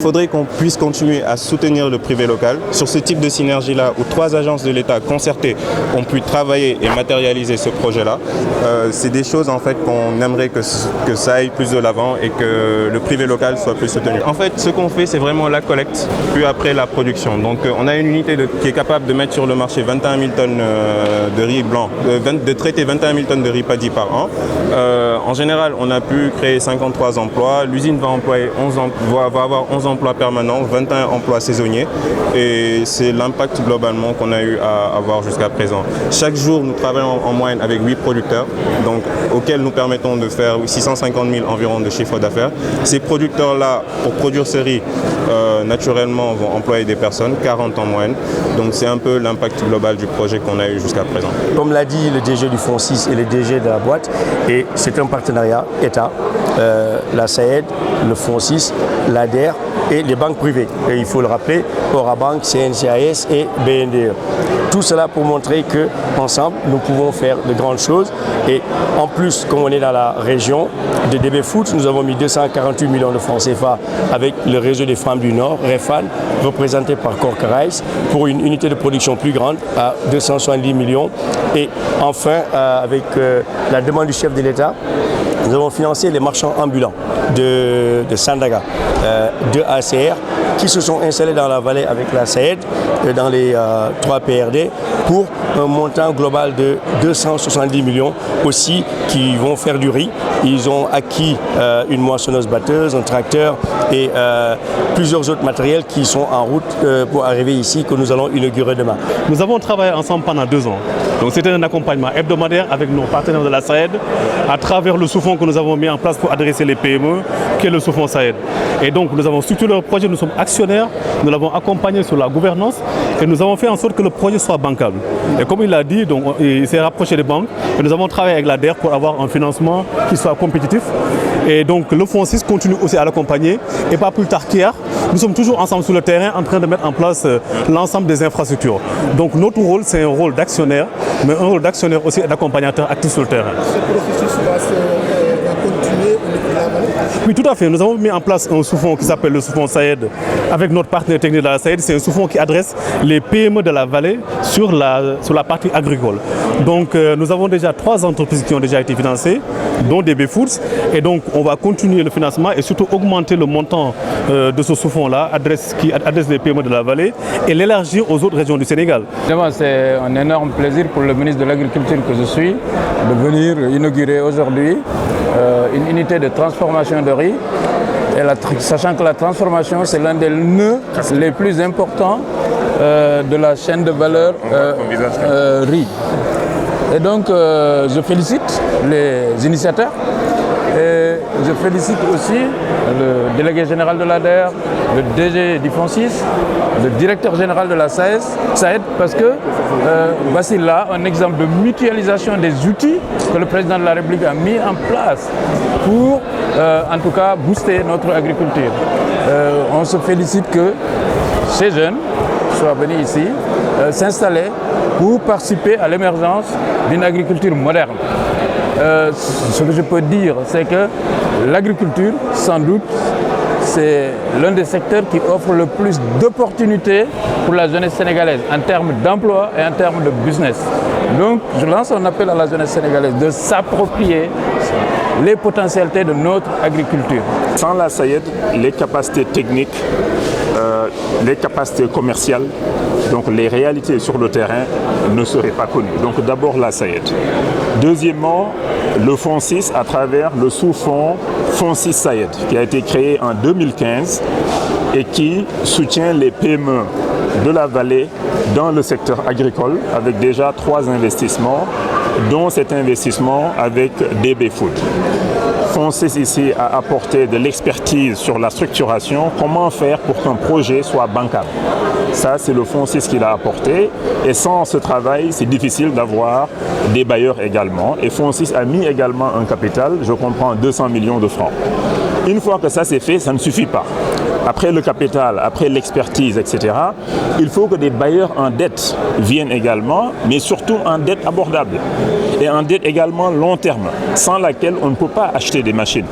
faudrait qu'on puisse continuer à soutenir le privé local sur ce type de synergie-là où 3 agences de l'État concertées ont pu travailler et matérialiser ce projet-là. C'est des choses en fait qu'on aimerait que ça aille plus de l'avant et que le privé local soit plus soutenu. En fait, ce qu'on fait, c'est vraiment la collecte, puis après la production. Donc on a une unité qui est capable de mettre sur le marché 21 000 tonnes de riz blanc, de traiter 21 000 tonnes de riz paddy par an. En général, on a pu créer 53 emplois. L'usine va avoir 11 emplois permanents, 21 emplois saisonniers. Et c'est l'impact globalement qu'on a eu à avoir jusqu'à présent. Chaque jour, nous travaillons en moyenne avec 8 producteurs, donc, auxquels nous permettons de faire 650 000 environ de chiffre d'affaires. Ces producteurs-là, pour produire ce riz, naturellement, vont employer des personnes, 40 en moyenne. Donc c'est un peu l'impact global du projet qu'on a eu jusqu'à présent. Comme l'a dit le DG du FONSIS et le DG de la boîte, et c'est un partenariat État, la SAED, le FONSIS, l'ADER et les banques privées. Et il faut le rappeler, Orabank, CNCAS et BNDE. Tout cela pour montrer qu'ensemble, nous pouvons faire de grandes choses. Et en plus, comme on est dans la région de DB Food, nous avons mis 248 millions de francs CFA avec le réseau des femmes du Nord, REFAN, représenté par Corca-Rice, pour une unité de production plus grande à 270 millions. Et enfin, avec la demande du chef de l'État, nous avons financé les marchands ambulants de Sandaga, de ACR, qui se sont installés dans la vallée avec la SAED, dans les 3 PRD, pour un montant global de 270 millions aussi, qui vont faire du riz. Ils ont acquis une moissonneuse-batteuse, un tracteur et plusieurs autres matériels qui sont en route pour arriver ici, que nous allons inaugurer demain. Nous avons travaillé ensemble pendant 2 ans. Donc c'était un accompagnement hebdomadaire avec nos partenaires de la SAED, à travers le sous-fonds que nous avons mis en place pour adresser les PME, qui est le sous-fonds SAED. Et donc nous avons structuré le projet, nous sommes actionnaires, nous l'avons accompagné sur la gouvernance et nous avons fait en sorte que le projet soit bancable. Et comme il l'a dit, donc, il s'est rapproché des banques et nous avons travaillé avec l'ADER pour avoir un financement qui soit compétitif. Et donc le FONSIS continue aussi à l'accompagner. Et pas plus tard qu'hier, nous sommes toujours ensemble sur le terrain en train de mettre en place l'ensemble des infrastructures. Donc notre rôle, c'est un rôle d'actionnaire, mais un rôle d'actionnaire aussi et d'accompagnateur actif sur le terrain. Ce processus va continuer au niveau de la vallée? Oui, tout à fait. Nous avons mis en place un sous-fonds qui s'appelle le sous-fonds SAED avec notre partenaire technique de la SAED. C'est un sous-fonds qui adresse les PME de la vallée sur la partie agricole. Donc nous avons déjà 3 entreprises qui ont déjà été financées, dont DB Foods. Et donc on va continuer le financement et surtout augmenter le montant de ce sous-fonds-là qui adresse les PME de la vallée et l'élargir aux autres régions du Sénégal. C'est un énorme plaisir pour le ministre de l'Agriculture que je suis de venir inaugurer aujourd'hui une unité de transformation de riz. Et sachant que la transformation, c'est l'un des nœuds les plus importants de la chaîne de valeur riz. Et donc, je félicite les initiateurs et je félicite aussi le délégué général de l'ADER, le DG du FONSIS, le directeur général de la SAED, parce que voici là un exemple de mutualisation des outils que le président de la République a mis en place pour, en tout cas, booster notre agriculture. On se félicite que ces jeunes soient venus ici s'installer pour participer à l'émergence d'une agriculture moderne. Ce que je peux dire, c'est que l'agriculture, sans doute, c'est l'un des secteurs qui offre le plus d'opportunités pour la jeunesse sénégalaise en termes d'emploi et en termes de business. Donc, je lance un appel à la jeunesse sénégalaise de s'approprier les potentialités de notre agriculture. Sans la SAED, les capacités techniques, les capacités commerciales, donc les réalités sur le terrain ne seraient pas connues. Donc d'abord la SAED. Deuxièmement, le FONSIS à travers le sous-fonds FONSIS SAED qui a été créé en 2015 et qui soutient les PME de la vallée dans le secteur agricole avec déjà 3 investissements, dont cet investissement avec DB Food. FONSIS ici a apporté de l'expertise sur la structuration, comment faire pour qu'un projet soit bancable. Ça, c'est le FONSIS qui l'a apporté. Et sans ce travail, c'est difficile d'avoir des bailleurs également. Et FONSIS a mis également un capital, je comprends 200 millions de francs. Une fois que ça c'est fait, ça ne suffit pas. Après le capital, après l'expertise, etc., il faut que des bailleurs en dette viennent également, mais surtout en dette abordable. Et en dette également long terme, sans laquelle on ne peut pas acheter des machines.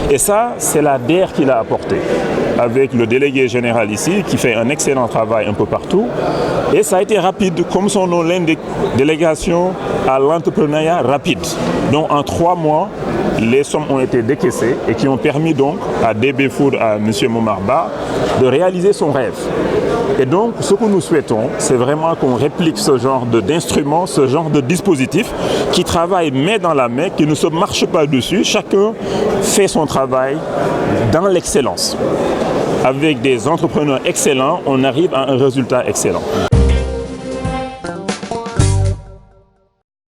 Et ça, c'est la DER qui l'a apporté. avec le délégué général ici qui fait un excellent travail un peu partout. Et ça a été rapide, comme son nom l'indique, délégation à l'entrepreneuriat rapide. Donc en 3 mois, les sommes ont été décaissées et qui ont permis donc à DB Food, à M. Momarba, de réaliser son rêve. Et donc, ce que nous souhaitons, c'est vraiment qu'on réplique ce genre d'instruments, ce genre de dispositifs qui travaillent main dans la main, qui ne se marchent pas dessus. Chacun fait son travail dans l'excellence. Avec des entrepreneurs excellents, on arrive à un résultat excellent.